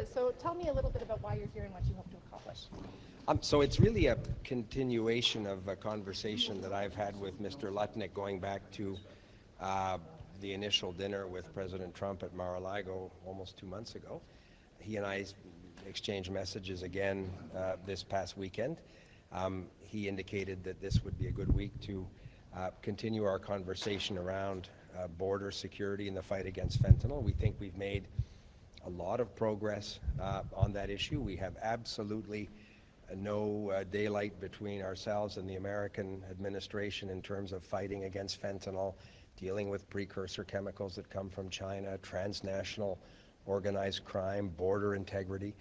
So tell me a little bit about why you're here and what you hope to accomplish. So it's really a continuation of a conversation that I've had with Mr. Lutnick going back to the initial dinner with President Trump at Mar-a-Lago almost 2 months ago. He and I exchanged messages again this past weekend. He indicated that this would be a good week to continue our conversation around border security and the fight against fentanyl. We think we've made a lot of progress on that issue. We have absolutely no daylight between ourselves and the American administration in terms of fighting against fentanyl, dealing with precursor chemicals that come from China, transnational organized crime, border integrity.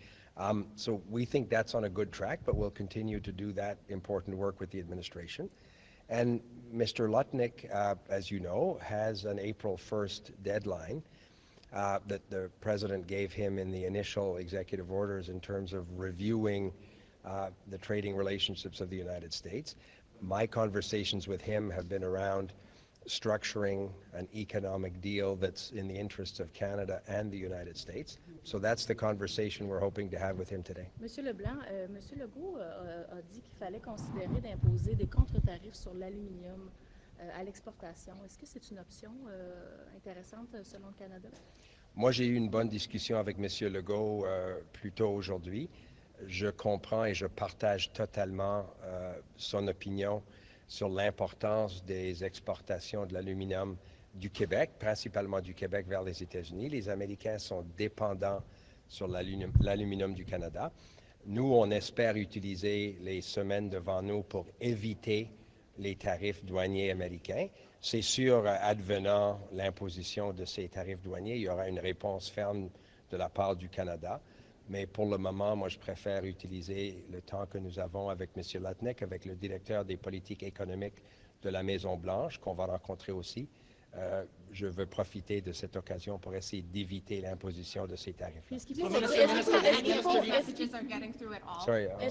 So we think that's on a good track, but we'll continue to do that important work with the administration. And Mr. Lutnick, as you know, has an April 1st deadline that the President gave him in the initial executive orders in terms of reviewing the trading relationships of the United States. My conversations with him have been around structuring an economic deal that's in the interests of Canada and the United States. So that's the conversation we're hoping to have with him today. Monsieur Leblanc, Monsieur Legault a dit qu'il fallait considérer d'imposer des contre-tarifs sur l'aluminium à l'exportation. Est-ce que c'est une option intéressante selon le Canada? Moi, j'ai eu une bonne discussion avec Monsieur Legault plus tôt aujourd'hui. Je comprends et je partage totalement son opinion sur l'importance des exportations de l'aluminium du Québec, principalement du Québec vers les États-Unis. Les Américains sont dépendants sur l'aluminium du Canada. Nous, on espère utiliser les semaines devant nous pour éviter les tarifs douaniers américains. C'est sûr, advenant l'imposition de ces tarifs douaniers, il y aura une réponse ferme de la part du Canada. Mais pour le moment, moi, je préfère utiliser le temps que nous avons avec M. Lutnick, avec le directeur des politiques économiques de la Maison-Blanche, qu'on va rencontrer aussi. Je veux profiter de cette occasion pour essayer d'éviter l'imposition de ces tarifs-là. Est-ce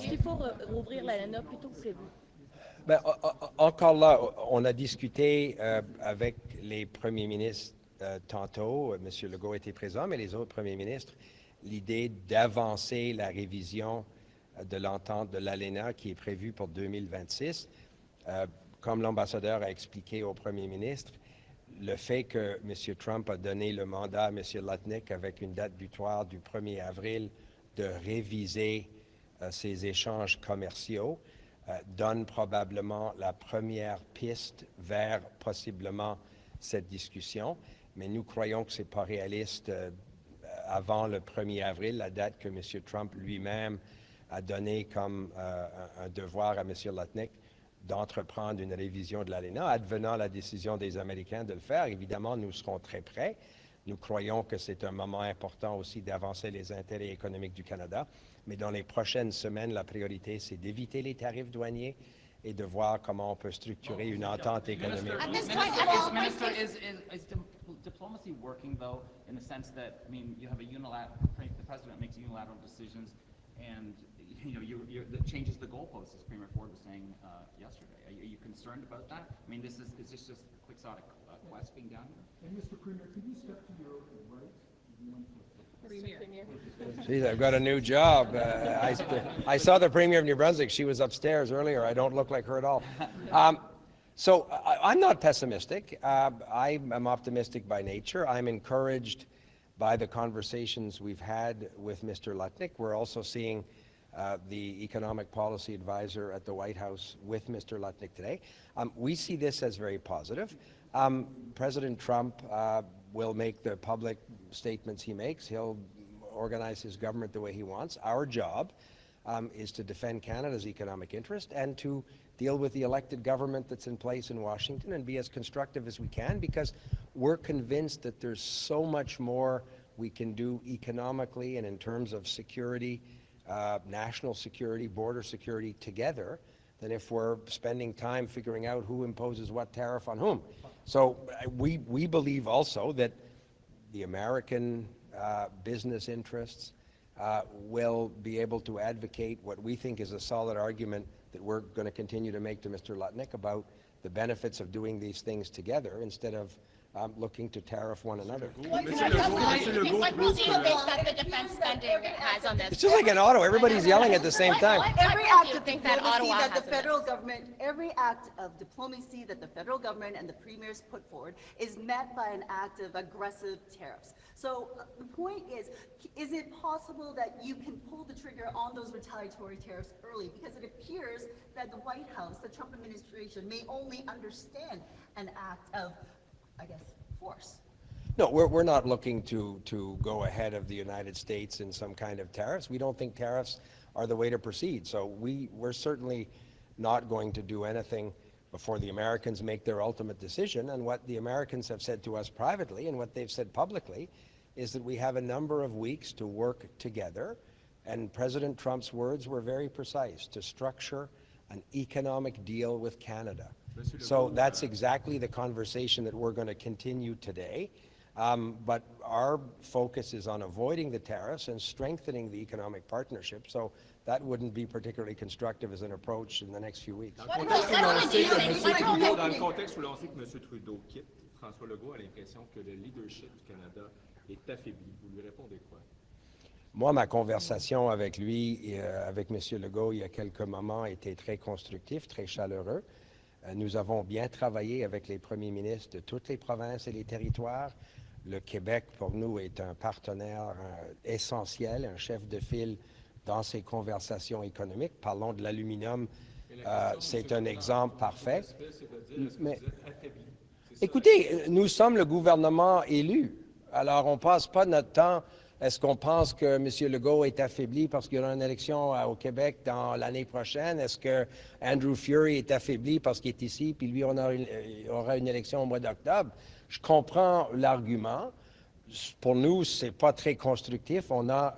qu'il faut rouvrir l'ALENA plus tôt que prévu? Ben, encore là, on a discuté avec les premiers ministres tantôt. M. Legault était présent, mais les autres premiers ministres, l'idée d'avancer la révision de l'entente de l'ALENA qui est prévue pour 2026. Comme l'ambassadeur a expliqué au premier ministre, le fait que M. Trump a donné le mandat à M. Lutnick avec une date butoir du 1er avril de réviser ces échanges commerciaux donne probablement la première piste vers possiblement cette discussion. Mais nous croyons que ce n'est pas réaliste avant le 1er avril, la date que M. Trump lui-même a donnée comme un devoir à M. Lutnick d'entreprendre une révision de l'ALENA. Advenant la décision des Américains de le faire, évidemment, nous serons très prêts. Nous croyons que c'est un moment important aussi d'avancer les intérêts économiques du Canada. Mais dans les prochaines semaines, la priorité, c'est d'éviter les tarifs douaniers et de voir comment on peut structurer une entente économique. Minister, is diplomacy working, though, in the sense that, I mean, you have the president makes unilateral decisions, and that changes the goalposts, as Premier Ford was saying yesterday. Are you concerned about that? I mean, is this just quixotic quest being done here? And Mr. Premier, could you step to your right? Geez, I've got a new job. I saw the Premier of New Brunswick. She was upstairs earlier. I don't look like her at all. So I'm not pessimistic. I am optimistic by nature. I'm encouraged by the conversations we've had with Mr. Lutnick. We're also seeing the economic policy advisor at the White House with Mr. Lutnick today. We see this as very positive. President Trump will make the public statements he makes. He'll organize his government the way he wants. Our job is to defend Canada's economic interest and to deal with the elected government that's in place in Washington and be as constructive as we can, because we're convinced that there's so much more we can do economically and in terms of security, national security, border security together, than if we're spending time figuring out who imposes what tariff on whom. So we believe also that the American business interests will be able to advocate what we think is a solid argument that we're going to continue to make to Mr. Lutnick about the benefits of doing these things together instead of looking to tariff one another. What role do you think that the defense spending has on this? It's just like an auto. Everybody's yelling at the same time. Every What act do you of think that diplomacy Ottawa that the has in this? federal government, every act of diplomacy that the federal government and the premiers put forward is met by an act of aggressive tariffs. So the point is it possible that you can pull the trigger on those retaliatory tariffs early? Because it appears that the White House, the Trump administration, may only understand an act of, I guess, force. No, we're not looking to go ahead of the United States in some kind of tariffs. We don't think tariffs are the way to proceed. So we're certainly not going to do anything before the Americans make their ultimate decision. And what the Americans have said to us privately and what they've said publicly is that we have a number of weeks to work together. And President Trump's words were very precise, to structure an economic deal with Canada. So that's exactly the conversation that we're going to continue today. But our focus is on avoiding the tariffs and strengthening the economic partnership. So that wouldn't be particularly constructive as an approach in the next few weeks. Dans le contexte où l'on sait que M. Trudeau quitte, François Legault a l'impression que le leadership du Canada est affaibli. Vous lui répondez quoi? Moi, ma conversation avec lui et avec M. Legault il y a quelques moments a été très constructive, très chaleureux. Nous avons bien travaillé avec les premiers ministres de toutes les provinces et les territoires. Le Québec, pour nous, est un partenaire essentiel, un chef de file dans ces conversations économiques. Parlons de l'aluminium, c'est un exemple parfait. Mais, écoutez, nous sommes le gouvernement élu. Alors, on ne passe pas notre temps. Est-ce qu'on pense que M. Legault est affaibli parce qu'il y aura une élection au Québec dans l'année prochaine? Est-ce que Andrew Fury est affaibli parce qu'il est ici, puis lui, on aura une élection au mois d'octobre? Je comprends l'argument. Pour nous, ce n'est pas très constructif. On a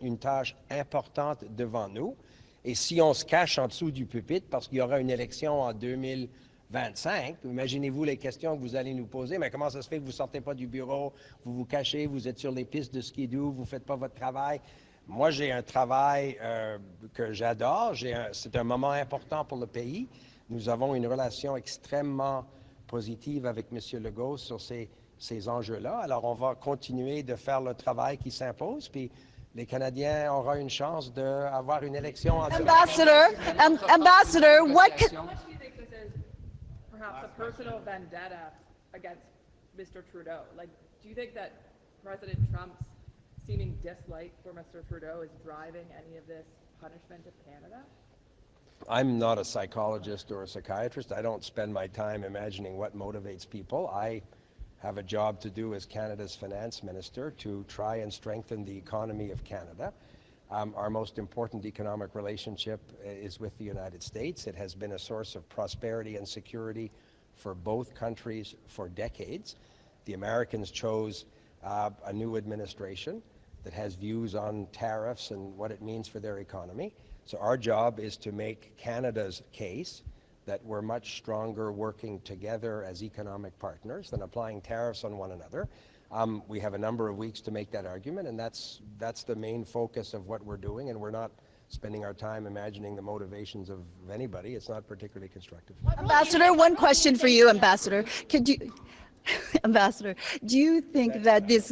une tâche importante devant nous. Et si on se cache en dessous du pupitre parce qu'il y aura une élection en 2025, imaginez-vous les questions que vous allez nous poser. Mais comment ça se fait que vous ne sortez pas du bureau, vous vous cachez, vous êtes sur les pistes de skidoo, vous ne faites pas votre travail? Moi, j'ai un travail que j'adore. C'est un moment important pour le pays. Nous avons une relation extrêmement positive avec M. Legault sur ces enjeux-là. Alors, on va continuer de faire le travail qui s'impose, puis les Canadiens auront une chance d'avoir une élection en Ambassador, what could... How much do you think this is perhaps a personal vendetta against Mr. Trudeau? Like, do you think that President Trump's seeming dislike for Mr. Trudeau is driving any of this punishment of Canada? I'm not a psychologist or a psychiatrist. I don't spend my time imagining what motivates people. I have a job to do as Canada's finance minister to try and strengthen the economy of Canada. Our most important economic relationship is with the United States. It has been a source of prosperity and security for both countries for decades. The Americans chose a new administration that has views on tariffs and what it means for their economy. So our job is to make Canada's case that we're much stronger working together as economic partners than applying tariffs on one another. We have a number of weeks to make that argument, and that's the main focus of what we're doing, and we're not spending our time imagining the motivations of anybody. It's not particularly constructive. Ambassador, one question for you, Ambassador. Could you... Ambassador, do you think that this...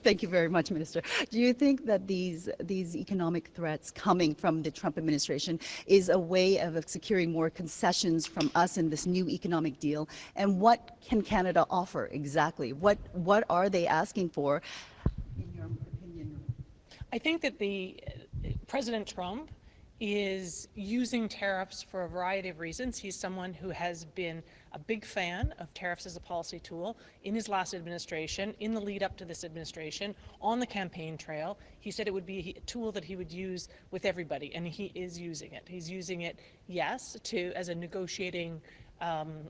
Thank you very much, Minister. Do you think that these economic threats coming from the Trump administration is a way of securing more concessions from us in this new economic deal? And what can Canada offer exactly? What are they asking for, in your opinion? I think that President Trump is using tariffs for a variety of reasons. He's someone who has been a big fan of tariffs as a policy tool in his last administration, in the lead up to this administration, on the campaign trail. He said it would be a tool that he would use with everybody, and he is using it. He's using it, yes, as a negotiating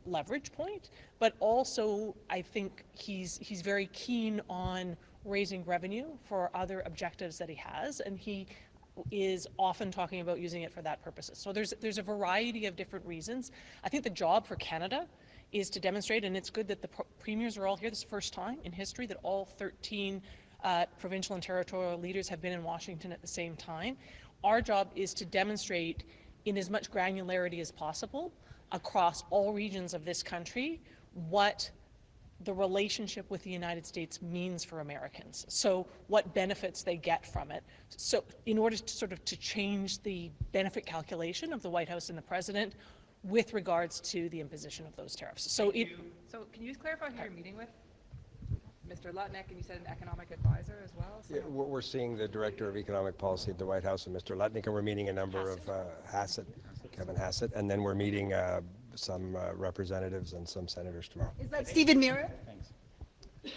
leverage point, but also I think he's very keen on raising revenue for other objectives that he has, and he is often talking about using it for that purposes. So there's a variety of different reasons. I think the job for Canada is to demonstrate, and it's good that the premiers are all here. This is the first time in history that all 13 provincial and territorial leaders have been in Washington at the same time. Our job is to demonstrate in as much granularity as possible across all regions of this country what the relationship with the United States means for Americans. So what benefits they get from it. So in order to sort of to change the benefit calculation of the White House and the President with regards to the imposition of those tariffs. So So can you just clarify who you're meeting with? Mr. Lutnick, and you said an economic advisor as well? So Yeah, we're seeing the Director of Economic Policy at the White House, and Mr. Lutnick, and we're meeting a number of Kevin Hassett, and then we're meeting some representatives and some senators tomorrow. Is that Stephen Mira? Thanks.